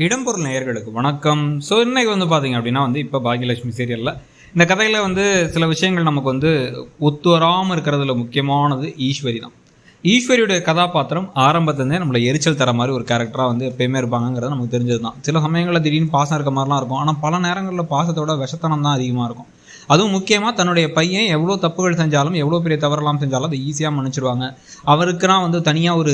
இடம்பொருள் நேயர்களுக்கு வணக்கம். ஸோ இன்னைக்கு பார்த்தீங்க அப்படின்னா இப்போ பாக்யலட்சுமி சீரியலில் இந்த கதையில் சில விஷயங்கள் நமக்கு ஒத்து வராமல் இருக்கிறதுல முக்கியமானது ஈஸ்வரி தான். ஈஸ்வரியுடைய கதாபாத்திரம் ஆரம்பத்துலேருந்தே நம்மளை எரிச்சல் தர மாதிரி ஒரு கேரக்டராக எப்பயுமே இருப்பாங்கிறது நமக்கு தெரிஞ்சது தான். சில சமயங்களில் திடீர்னு பாசம் இருக்க மாதிரிலாம் இருக்கும். ஆனால் பல நேரங்களில் பாசத்தோட விஷத்தனம் தான் அதிகமாக இருக்கும். அதுவும் முக்கியமாக தன்னுடைய பையன் எவ்வளோ தப்புகள் செஞ்சாலும் எவ்வளோ பெரிய தவறெல்லாம் செஞ்சாலும் அதை ஈஸியாக மன்னிச்சிடுவாங்க. அவருக்குனா தனியாக ஒரு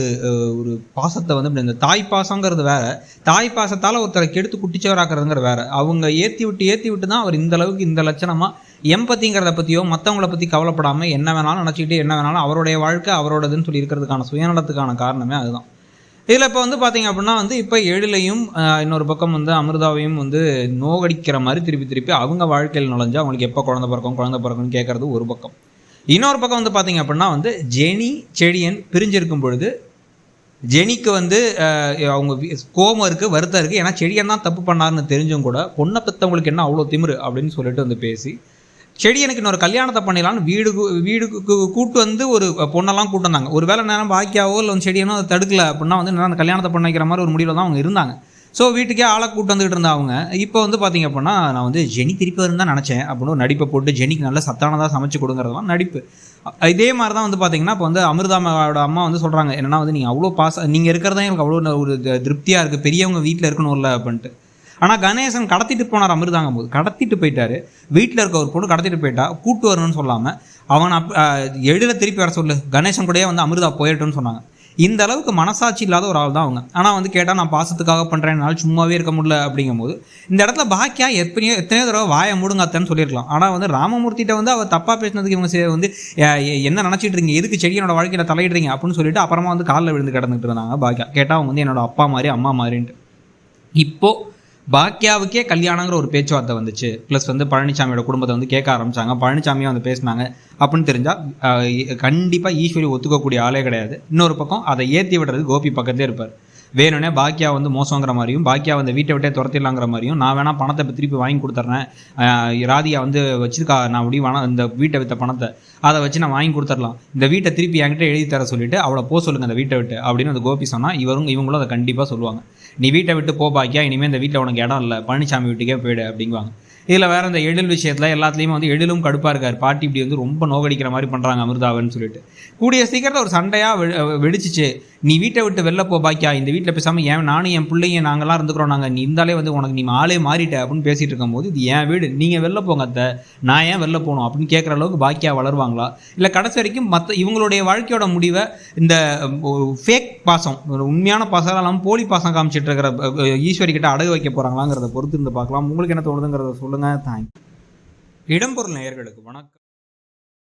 ஒரு பாசத்தை இந்த தாய் பாசங்கிறது வேற, தாய் பாசத்தால் ஒருத்தரை கெடுத்து குட்டிச்சவராக்குறதுங்கிற வேற. அவங்க ஏற்றி விட்டு தான் அவர் இந்த அளவுக்கு இந்த லட்சணமாக எம்பத்திங்கிறத பற்றியோ மற்றவங்களை பற்றி கவலைப்படாமல் என்ன வேணாலும் நினச்சிக்கிட்டு என்ன வேணாலும் அவருடைய வாழ்க்கை அவரோடதுன்னு சொல்லி இருக்கிறதுக்கான சுயநலத்துக்கான காரணமே அதுதான். இதில் இப்போ பார்த்தீங்க அப்படின்னா இப்போ எழிலையும் இன்னொரு பக்கம் அமிர்தாவையும் நோகடிக்கிற மாதிரி திருப்பி அவங்க வாழ்க்கையில் நுழைஞ்சு அவங்களுக்கு எப்போ குழந்தை பிறக்கும்னு கேட்கறது ஒரு பக்கம். இன்னொரு பக்கம் பார்த்தீங்க அப்படின்னா ஜெனி செடியன் பிரிஞ்சிருக்கும் பொழுது ஜெனிக்கு அவங்க கோபம் இருக்குது, வருத்தம் இருக்குது. ஏன்னா செடியன் தான் தப்பு பண்ணாருன்னு தெரிஞ்சும் கூட பொண்ணை பெற்றவங்களுக்கு என்ன அவ்வளோ திமிரு அப்படின்னு சொல்லிட்டு பேசி செடியனுக்கு இன்னொரு கல்யாணத்தை பண்ணிடலான்னு வீடுக்கு கூட்டு ஒரு பொண்ணெல்லாம் கூட்டு வந்தாங்க. ஒரு வேலை நேரம் பாக்கியாவோ இல்லை செடியனோ அதை தடுக்கல அப்படின்னா அந்த கல்யாணத்தை பண்ண வைக்கிற மாதிரி ஒரு முடிவில் தான் அவங்க இருந்தாங்க. ஸோ வீட்டுக்கே ஆளை கூட்டு வந்துகிட்டு இருந்தாங்க. இப்போ பார்த்தீங்க அப்படின்னா நான் ஜெனி திருப்பி வருன்னு தான் நினச்சேன் அப்படின்னு ஒரு நடிப்பை போட்டு ஜெனிக்கு நல்ல சத்தானதாக சமைச்சு கொடுங்கிறதுலாம் நடிப்பு. இதே மாதிரி தான் பார்த்தீங்கன்னா இப்போ அமிர்தாவோட அம்மா சொல்கிறாங்க என்னன்னா நீங்கள் அவ்வளோ நீங்கள் இருக்கிறதா எனக்கு அவ்வளோ ஒரு திருப்தியாக இருக்குது, பெரியவங்க வீட்டில் இருக்கணும்ல அப்படின்ட்டு. ஆனால் கணேசன் கடத்திட்டு போனார் அமிர்தாங்கும் போது, கடத்திட்டு போயிட்டாரு. வீட்டில் இருக்க ஒரு பொண்ணு கடத்திட்டு போயிட்டா, கூட்டு வரணும்னு சொல்லாமல் அவன் எழில திருப்பி வர சொல்லு, கணேசன் கூடயே அமிர்தா போயிட்டுன்னு சொன்னாங்க. இந்த அளவுக்கு மனசாட்சி இல்லாத ஒரு ஆள் தான் அவங்க. ஆனால் கேட்டால் நான் பாசத்துக்காக பண்ணுறேன்னால சும்மாவே இருக்க முடியல அப்படிங்கும்போது இந்த இடத்துல பாக்கியா எத்தனையோ தடவை வாயை மூடுங்காத்தன்னு சொல்லியிருக்கலாம். ஆனால் ராமமூர்த்திகிட்ட அவர் தப்பாக பேசினதுக்கு இவங்க என்ன நினச்சிட்டு இருக்கீங்க, எதுக்கு செடியோட வாழ்க்கையில் தலையிடுறீங்க அப்படின்னு சொல்லிட்டு அப்புறமா காலில் விழுந்து கிடந்துட்டு இருந்தாங்க பாக்கியா. கேட்டால் அவங்க என்னோட அப்பா மாதிரி அம்மா மாதிரின்ட்டு. இப்போது பாக்கியாவுக்கே கல்யாணங்கிற ஒரு பேச்சுவார்த்தை வந்துச்சு. ப்ளஸ் பழனிசாமியோட குடும்பத்தை கேட்க ஆரம்பித்தாங்க. பழனிசாமியும் பேசினாங்க அப்படின்னு தெரிஞ்சால் கண்டிப்பாக ஈஸ்வரி ஒத்துக்கக்கூடிய ஆளே கிடையாது. இன்னொரு பக்கம் அதை ஏற்றி விடுறது கோபி பக்கத்தே இருப்பார். வேணும்னே பாக்கியா மோசங்கிற மாதிரியும் பாக்கியா வீட்டை விட்டே துரத்திடலாங்கிற மாதிரியும் நான் வேணா பணத்தை திருப்பி வாங்கி கொடுத்துட்றேன், ராதியா வச்சிருக்கா நான் அப்படி இந்த வீட்டை விற்ற பணத்தை அதை வச்சு நான் வாங்கி கொடுத்துடலாம், இந்த வீட்டை திருப்பி என்கிட்ட எழுதி தர சொல்லிட்டு அவளை போக சொல்லுங்கள் அந்த வீட்டை விட்டு அப்படின்னு கோபி சொன்னால் இவங்களும் அதை கண்டிப்பாக சொல்லுவாங்க. நீ வீட்டை விட்டு போ பாக்கியா, இனிமேல் இந்த வீட்டில் உனக்கு இடம் இல்லை, பழனிசாமி வீட்டுக்கே போயிடு அப்படிங்குவாங்க. இதில் வேறு இந்த எழில் விஷயத்தில் எல்லாத்துலேயுமே எழிலும் கடுப்பாக இருக்கார். பாட்டி இப்படி ரொம்ப நோகடிக்கிற மாதிரி பண்ணுறாங்க அமிர்தாவன்னு சொல்லிட்டு கூடிய சீக்கிரத்தில் ஒரு சண்டையாக வெடிச்சிச்சு. நீ வீட்டை விட்டு வெளில போ பாக்கியா, இந்த வீட்டில் பேசாமல் நானும் என் பிள்ளைங்க நாங்கள்லாம் இருந்துக்கிறோம், நாங்கள் நீ இருந்தாலே உனக்கு நீ ஆளே மாறிட்ட அப்படின்னு பேசிகிட்டு இருக்கும்போது இது என் வீடு, நீங்கள் வெளில போங்க அத்தை, நான் ஏன் வெளில போகணும் அப்படின்னு கேட்குற அளவுக்கு பாக்கியா வளருவாங்களா? இல்லை கடைசி வரைக்கும் இவங்களுடைய வாழ்க்கையோட முடிவை இந்த ஃபேக் பாசம், ஒரு உண்மையான பாசம் இல்லாமல் போலி பாசம் காமிச்சிட்டு இருக்கிற ஈஸ்வரி கிட்ட அடகு வைக்க போகிறாங்களாங்கிறத பொறுத்து இருந்து பார்க்கலாம். உங்களுக்கு என்ன தோணுதுங்கிறத சொல்லுங்கள். தேங்க்யூ. இடம்பொருள் நேயர்களுக்கு வணக்கம்.